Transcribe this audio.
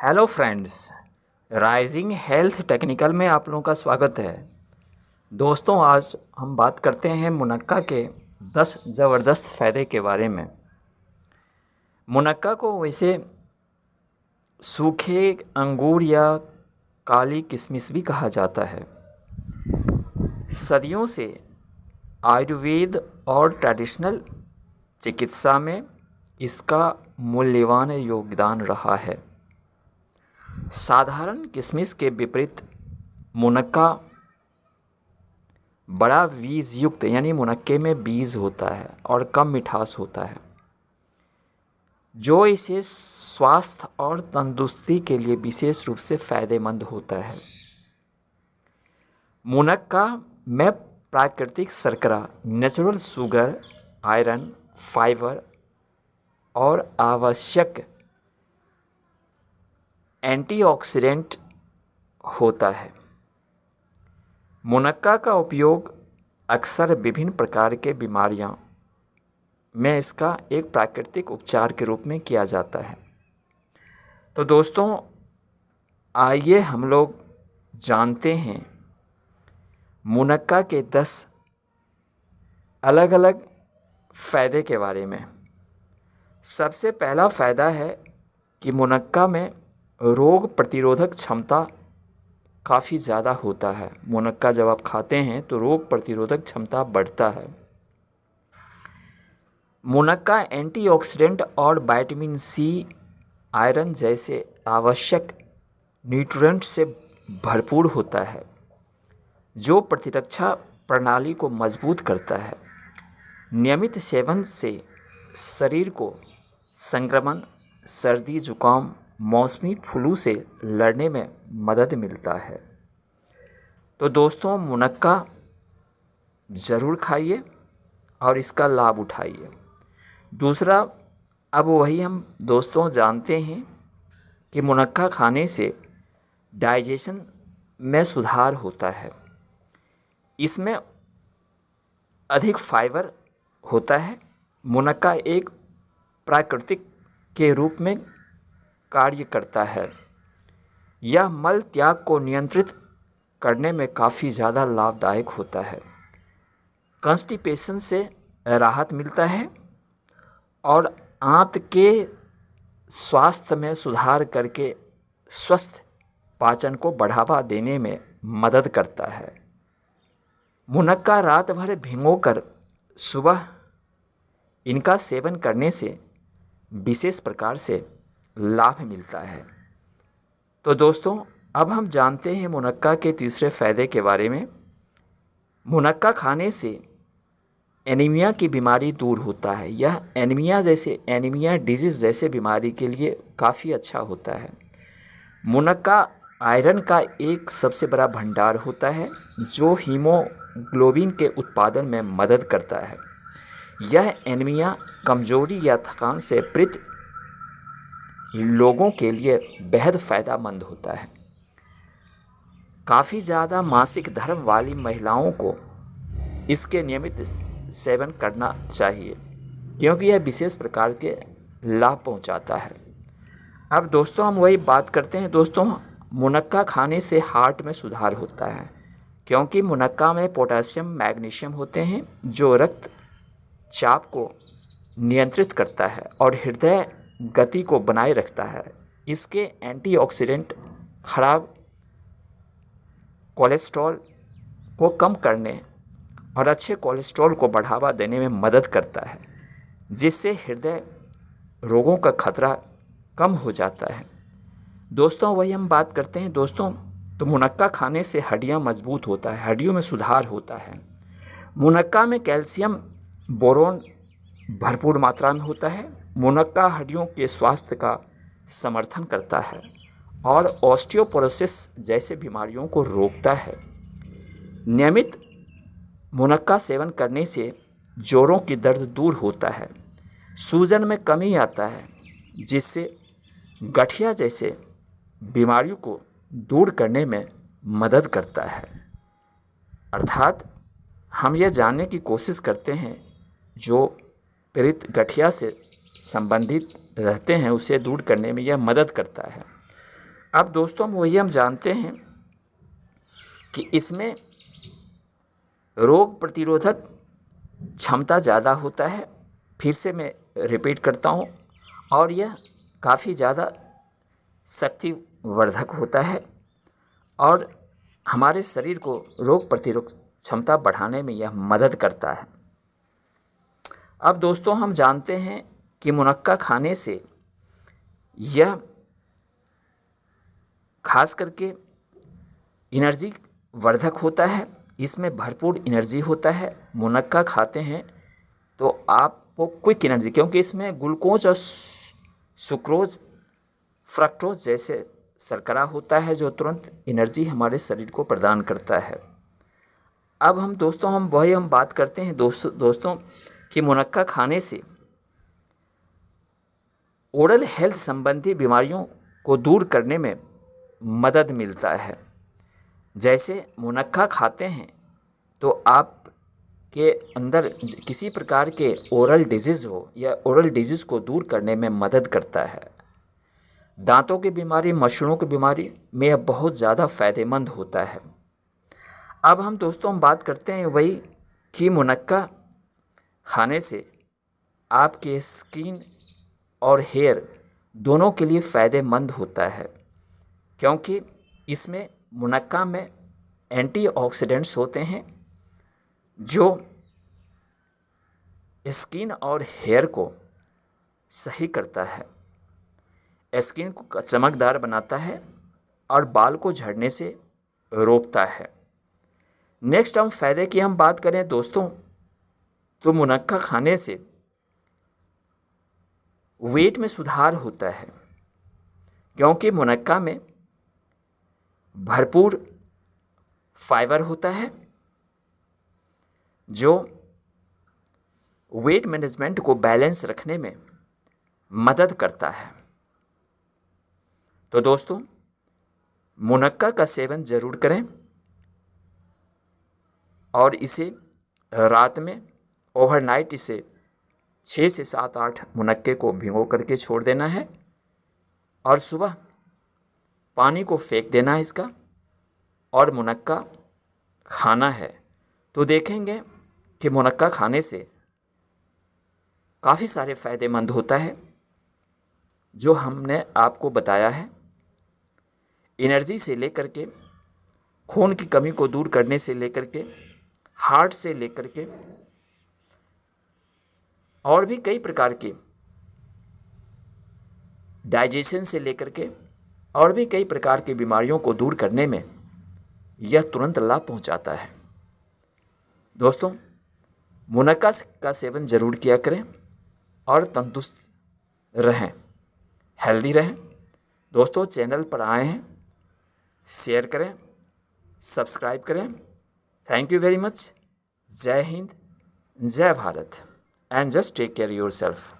Hello friends, rising health technical में आप लोगों का स्वागत है। दोस्तों, आज हम बात करते हैं मुनक्का के 10 ज़बरदस्त फ़ायदे के बारे में। मुनक्का को वैसे सूखे अंगूर या काली किशमिश भी कहा जाता है। सदियों से आयुर्वेद और ट्रेडिशनल चिकित्सा में इसका मूल्यवान योगदान रहा है। साधारण किशमिश के विपरीत मुनक्का बड़ा बीज युक्त यानी मुनक्के में बीज होता है और कम मिठास होता है, जो इसे स्वास्थ्य और तंदुरुस्ती के लिए विशेष रूप से फ़ायदेमंद होता है। मुनक्का में प्राकृतिक शर्करा, नेचुरल शुगर, आयरन, फाइबर और आवश्यक एंटीऑक्सीडेंट होता है। मुनक्का का उपयोग अक्सर विभिन्न प्रकार के बीमारियां में इसका एक प्राकृतिक उपचार के रूप में किया जाता है। तो दोस्तों, आइए हम लोग जानते हैं मुनक्का के 10 अलग अलग फ़ायदे के बारे में। सबसे पहला फ़ायदा है कि मुनक्का में रोग प्रतिरोधक क्षमता काफ़ी ज़्यादा होता है। मुनक्का जब आप खाते हैं तो रोग प्रतिरोधक क्षमता बढ़ता है। मुनक्का एंटीऑक्सीडेंट और विटामिन सी, आयरन जैसे आवश्यक न्यूट्रिएंट से भरपूर होता है, जो प्रतिरक्षा प्रणाली को मजबूत करता है। नियमित सेवन से शरीर को संक्रमण, सर्दी, जुकाम, मौसमी फ्लू से लड़ने में मदद मिलता है। तो दोस्तों, मुनक्का ज़रूर खाइए और इसका लाभ उठाइए। दूसरा, अब वही हम दोस्तों जानते हैं कि मुनक्का खाने से डाइजेशन में सुधार होता है। इसमें अधिक फाइबर होता है। मुनक्का एक प्राकृतिक के रूप में कार्य करता है। यह मल त्याग को नियंत्रित करने में काफ़ी ज़्यादा लाभदायक होता है। कॉन्स्टिपेशन से राहत मिलता है और आंत के स्वास्थ्य में सुधार करके स्वस्थ पाचन को बढ़ावा देने में मदद करता है। मुनक्का रात भर भिगोकर सुबह इनका सेवन करने से विशेष प्रकार से लाभ मिलता है। तो दोस्तों, अब हम जानते हैं मुनक्का के तीसरे फ़ायदे के बारे में। मुनक्का खाने से एनीमिया की बीमारी दूर होता है। यह एनीमिया डिजीज़ जैसे बीमारी के लिए काफ़ी अच्छा होता है। मुनक्का आयरन का एक सबसे बड़ा भंडार होता है, जो हीमोग्लोबिन के उत्पादन में मदद करता है। यह एनीमिया, कमजोरी या थकान से पीड़ित लोगों के लिए बेहद फ़ायदेमंद होता है। काफ़ी ज़्यादा मासिक धर्म वाली महिलाओं को इसके नियमित सेवन करना चाहिए, क्योंकि यह विशेष प्रकार के लाभ पहुंचाता है। अब दोस्तों, हम वही बात करते हैं। दोस्तों, मुनक्का खाने से हार्ट में सुधार होता है, क्योंकि मुनक्का में पोटेशियम, मैग्नीशियम होते हैं, जो रक्त चाप को नियंत्रित करता है और हृदय गति को बनाए रखता है। इसके एंटीऑक्सीडेंट खराब कोलेस्ट्रॉल को कम करने और अच्छे कोलेस्ट्रॉल को बढ़ावा देने में मदद करता है, जिससे हृदय रोगों का खतरा कम हो जाता है। दोस्तों, वही हम बात करते हैं। दोस्तों, तो मुनक्का खाने से हड्डियां मजबूत होता है, हड्डियों में सुधार होता है। मुनक्का में कैल्शियम, बोरोन भरपूर मात्रा में होता है। मुनक्का हड्डियों के स्वास्थ्य का समर्थन करता है और ऑस्टियोपोरोसिस जैसे बीमारियों को रोकता है। नियमित मुनक्का सेवन करने से जोड़ों की दर्द दूर होता है, सूजन में कमी आता है, जिससे गठिया जैसे बीमारियों को दूर करने में मदद करता है। अर्थात हम यह जानने की कोशिश करते हैं जो गठिया से संबंधित रहते हैं, उसे दूर करने में यह मदद करता है। अब दोस्तों हम जानते हैं कि इसमें रोग प्रतिरोधक क्षमता ज़्यादा होता है। फिर से मैं रिपीट करता हूँ, और यह काफ़ी ज़्यादा शक्तिवर्धक होता है और हमारे शरीर को रोग प्रतिरोधक क्षमता बढ़ाने में यह मदद करता है। अब दोस्तों हम जानते हैं कि मुनक्का खाने से यह खास करके एनर्जी वर्धक होता है, इसमें भरपूर एनर्जी होता है। मुनक्का खाते हैं तो आपको क्विक एनर्जी, क्योंकि इसमें ग्लूकोज और सुक्रोज, फ्रक्टोज जैसे शर्करा होता है जो तुरंत एनर्जी हमारे शरीर को प्रदान करता है। अब हम बात करते हैं दोस्तों कि मुनक्का खाने से ओरल हेल्थ संबंधी बीमारियों को दूर करने में मदद मिलता है। जैसे मुनक्का खाते हैं तो आप के अंदर किसी प्रकार के ओरल डिजीज़ हो या ओरल डिजीज़ को दूर करने में मदद करता है। दांतों की बीमारी, मसूड़ों की बीमारी में यह बहुत ज़्यादा फ़ायदेमंद होता है। अब हम दोस्तों बात करते हैं वही कि मुनक्का खाने से आपके स्किन और हेयर दोनों के लिए फ़ायदेमंद होता है, क्योंकि इसमें मुनक्का में एंटीऑक्सीडेंट्स होते हैं जो स्किन और हेयर को सही करता है, स्किन को चमकदार बनाता है और बाल को झड़ने से रोकता है। नेक्स्ट हम फ़ायदे की बात करें दोस्तों, तो मुनक्का खाने से वेट में सुधार होता है, क्योंकि मुनक्का में भरपूर फाइबर होता है जो वेट मैनेजमेंट को बैलेंस रखने में मदद करता है। तो दोस्तों मुनक्का का सेवन ज़रूर करें और इसे रात में ओवरनाइट इसे 6 से 7-8 मुनक्के को भिगो करके छोड़ देना है और सुबह पानी को फेंक देना है इसका, और मुनक्का खाना है। तो देखेंगे कि मुनक्का खाने से काफ़ी सारे फ़ायदेमंद होता है जो हमने आपको बताया है। एनर्जी से लेकर के, खून की कमी को दूर करने से लेकर के, हार्ट से लेकर के और भी कई प्रकार के, डाइजेशन से लेकर के और भी कई प्रकार की बीमारियों को दूर करने में यह तुरंत लाभ पहुंचाता है। दोस्तों मुनक्का का सेवन ज़रूर किया करें और तंदुरुस्त रहें, हेल्दी रहें। दोस्तों चैनल पर आए हैं, शेयर करें, सब्सक्राइब करें। Thank you very much. जय हिंद, जय Bharat, and just take care yourself.